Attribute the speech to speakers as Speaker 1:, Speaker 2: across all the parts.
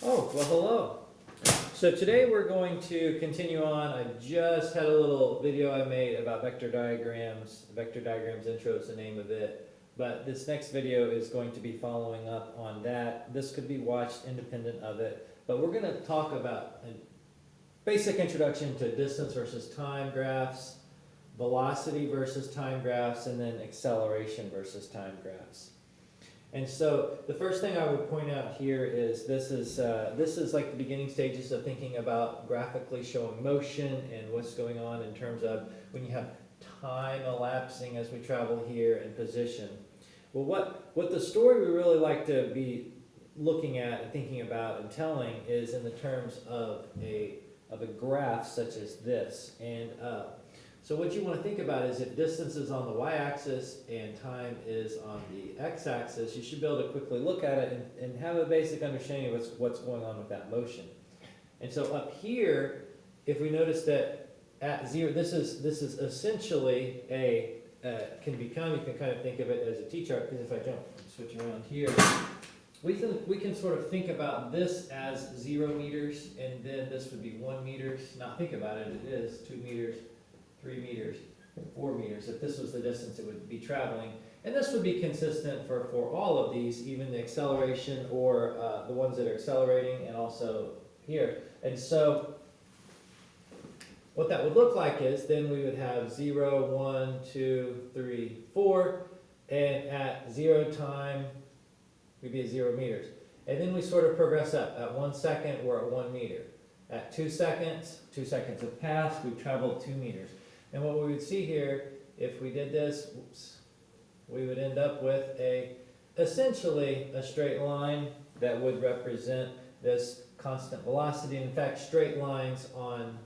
Speaker 1: Oh, well, hello. So today we're going to continue on. I just had a little video I made about vector diagrams. Vector diagrams intro is the name of it. But this next video is going to be following up on that. This could be watched independent of it. But we're going to talk about a basic introduction to distance versus time graphs, velocity versus time graphs, and then acceleration versus time graphs. And so the first thing I would point out here is this is like the beginning stages of thinking about graphically showing motion and what's going on in terms of when you have time elapsing as we travel here and position. Well, what the story we really like to be looking at and thinking about and telling is in the terms of a graph such as this. And so what you want to think about is if distance is on the y-axis and time is on the x-axis, you should be able to quickly look at it and have a basic understanding of what's going on with that motion. And so up here, if we notice that at zero, this is essentially you can kind of think of it as a t-chart, because if I jump, switch around here, we can sort of think about this as 0 meters, and then this would be 1 meter. Now think about it, it is 2 meters. 3 meters, 4 meters, if this was the distance it would be traveling. And this would be consistent for all of these, even the acceleration or the ones that are accelerating, and also here. And so what that would look like is then we would have 0, 1, 2, 3, 4, and at 0 time we'd be at 0 meters. And then we sort of progress up. At 1 second we're at 1 meter. At 2 seconds have passed, we've traveled 2 meters. And what we would see here, if we did this, we would end up with essentially a straight line that would represent this constant velocity. In fact, straight lines on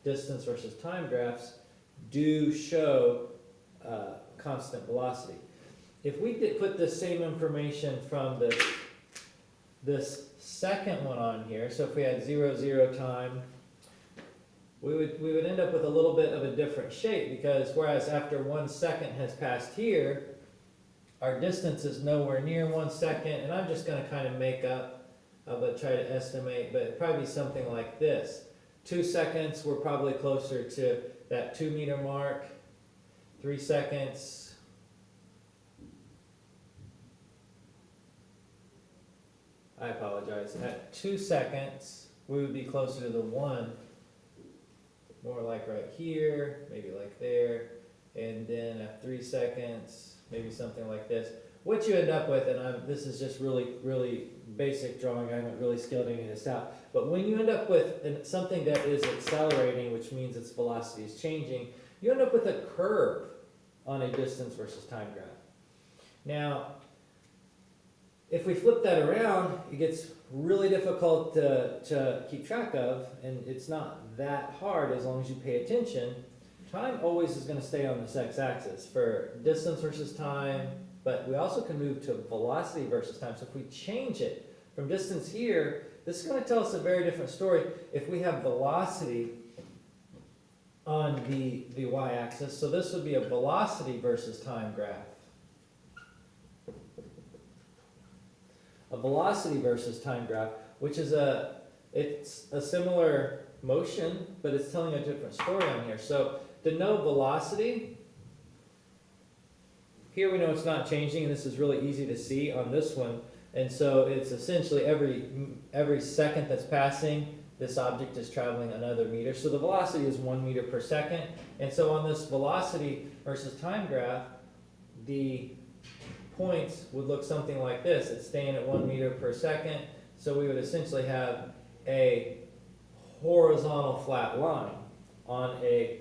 Speaker 1: distance versus time graphs do show constant velocity. If we did put the same information from this second one on here, so if we had 0, 0 time, we would end up with a little bit of a different shape, because whereas after 1 second has passed here, our distance is nowhere near 1 second, and I'm just going to kind of make up, but try to estimate, but it'd probably be something like this. 2 seconds, we're probably closer to that 2 meter mark. 3 seconds, I apologize, at 2 seconds, we would be closer to the 1. More like right here, maybe like there, and then at 3 seconds, maybe something like this. What you end up with, and this is just really basic drawing, I'm not really skilled in this out, but when you end up with something that is accelerating, which means its velocity is changing, you end up with a curve on a distance versus time graph. Now, if we flip that around, it gets really difficult to keep track of, and it's not that hard as long as you pay attention. Time always is going to stay on this x-axis for distance versus time, but we also can move to velocity versus time. So if we change it from distance here, this is going to tell us a very different story. If we have velocity on the y-axis, so this would be a velocity versus time graph. A velocity versus time graph, which is it's a similar motion, but it's telling a different story on here. So to know velocity, here we know it's not changing, and this is really easy to see on this one. And so it's essentially every second that's passing, this object is traveling another meter. So the velocity is 1 meter per second. And so on this velocity versus time graph, the points would look something like this. It's staying at 1 meter per second. So we would essentially have a horizontal flat line on a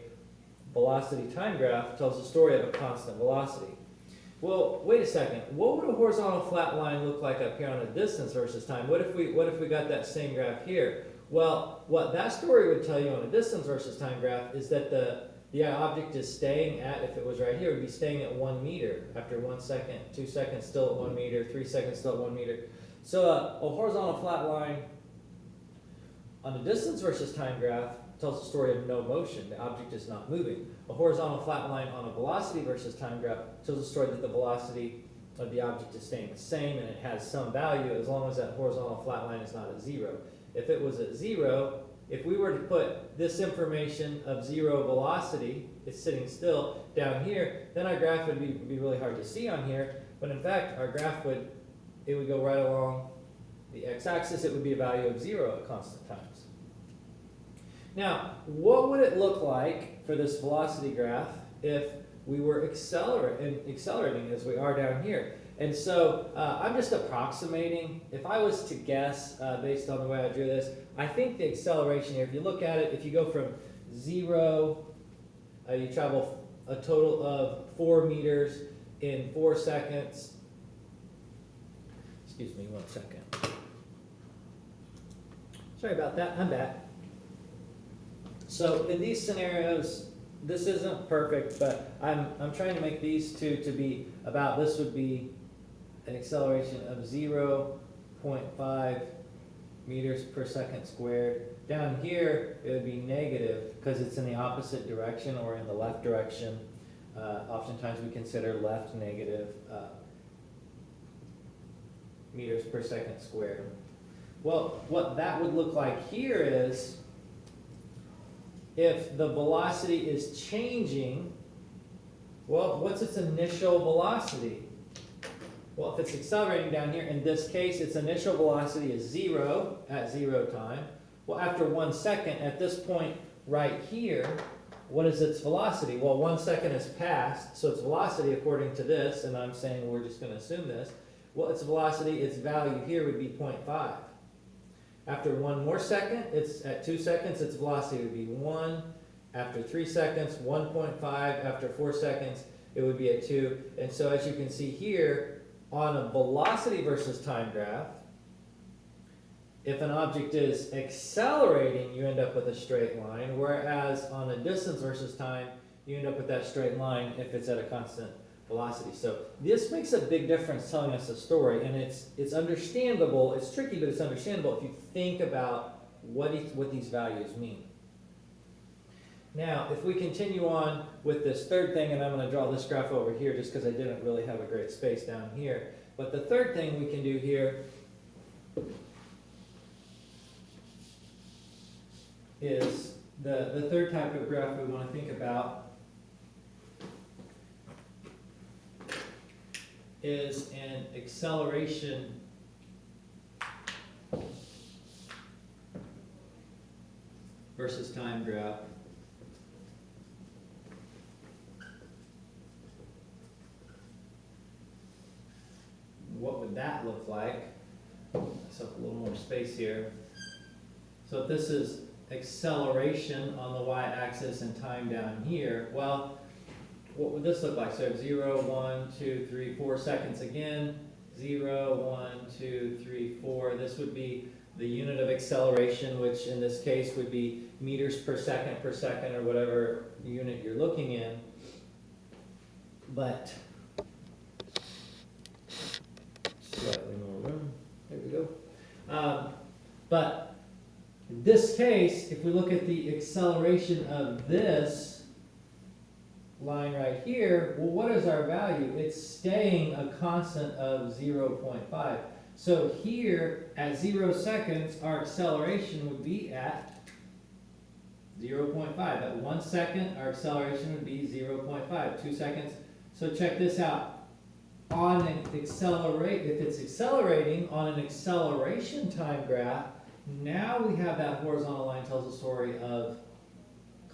Speaker 1: velocity time graph. Tells the story of a constant velocity. Well, wait a second. What would a horizontal flat line look like up here on a distance versus time? What if we got that same graph here? Well, what that story would tell you on a distance versus time graph is that the object is staying at, if it was right here, it would be staying at 1 meter after 1 second, 2 seconds still at 1 meter, 3 seconds still at 1 meter. So a horizontal flat line on a distance versus time graph tells the story of no motion. The object is not moving. A horizontal flat line on a velocity versus time graph tells the story that the velocity of the object is staying the same and it has some value as long as that horizontal flat line is not at 0. If it was at 0, if we were to put this information of 0 velocity, it's sitting still down here, then our graph would be really hard to see on here. But in fact, our graph would go right along the x-axis. It would be a value of 0 at constant times. Now, what would it look like for this velocity graph if we were accelerating as we are down here? And so I'm just approximating. If I was to guess based on the way I drew this, I think the acceleration here, if you look at it, if you go from 0, you travel a total of 4 meters in 4 seconds. Excuse me 1 second. Sorry about that, I'm back. So in these scenarios, this isn't perfect, but I'm trying to make these two to be about, this would be an acceleration of 0.5 meters per second squared. Down here, it would be negative because it's in the opposite direction or in the left direction. Oftentimes we consider left negative meters per second squared. Well, what that would look like here is if the velocity is changing, well, what's its initial velocity? Well, if it's accelerating down here, in this case, its initial velocity is 0 at 0 time. Well, after 1 second, at this point right here, what is its velocity? Well, 1 second has passed, so its velocity, according to this, and I'm saying we're just going to assume this, well, its velocity, its value here would be 0.5. After 1 more second, it's at 2 seconds, its velocity would be 1. After 3 seconds, 1.5. After 4 seconds, it would be at 2. And so as you can see here, on a velocity versus time graph, if an object is accelerating, you end up with a straight line, whereas on a distance versus time, you end up with that straight line if it's at a constant velocity. So this makes a big difference telling us a story, and it's understandable. It's tricky, but it's understandable if you think about what these values mean. Now, if we continue on with this third thing, and I'm going to draw this graph over here just because I didn't really have a great space down here. But the third thing we can do here is the third type of graph we want to think about is an acceleration versus time graph. What would that look like? So a little more space here. So if this is acceleration on the y-axis and time down here, well, what would this look like? So I have 0, 1, 2, 3, 4 seconds again. 0, 1, 2, 3, 4. This would be the unit of acceleration, which in this case would be meters per second, or whatever unit you're looking in. But slightly more room. There we go. But in this case, if we look at the acceleration of this line right here, well, what is our value? It's staying a constant of 0.5. So here, at 0 seconds, our acceleration would be at 0.5. At 1 second, our acceleration would be 0.5. 2 seconds. So check this out. On an if it's accelerating on an acceleration time graph, now we have that horizontal line tells a story of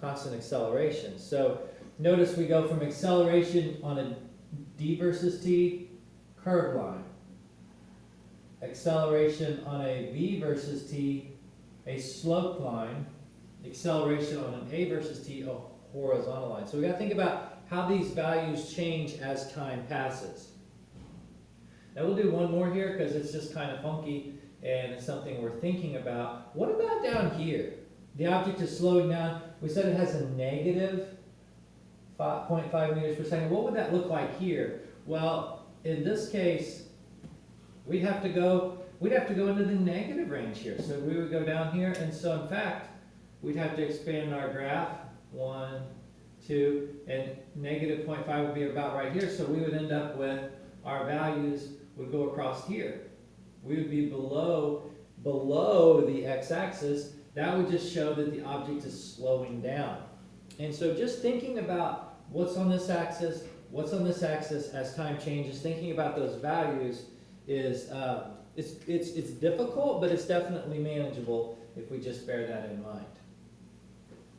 Speaker 1: constant acceleration. So notice we go from acceleration on a d versus t curved line, acceleration on a v versus t a sloped line, acceleration on an a versus t a horizontal line. So we got to think about how these values change as time passes. Now we'll do one more here because it's just kind of funky and it's something we're thinking about. What about down here? The object is slowing down. We said it has a negative 0.5 meters per second. What would that look like here? Well, in this case, we'd have to go into the negative range here. So we would go down here, and so in fact, we'd have to expand our graph. 1, 2, and negative 0.5 would be about right here. So we would end up with our values would go across here. We would be below the x-axis. That would just show that the object is slowing down. And so just thinking about what's on this axis as time changes, thinking about those values is, it's difficult, but it's definitely manageable if we just bear that in mind.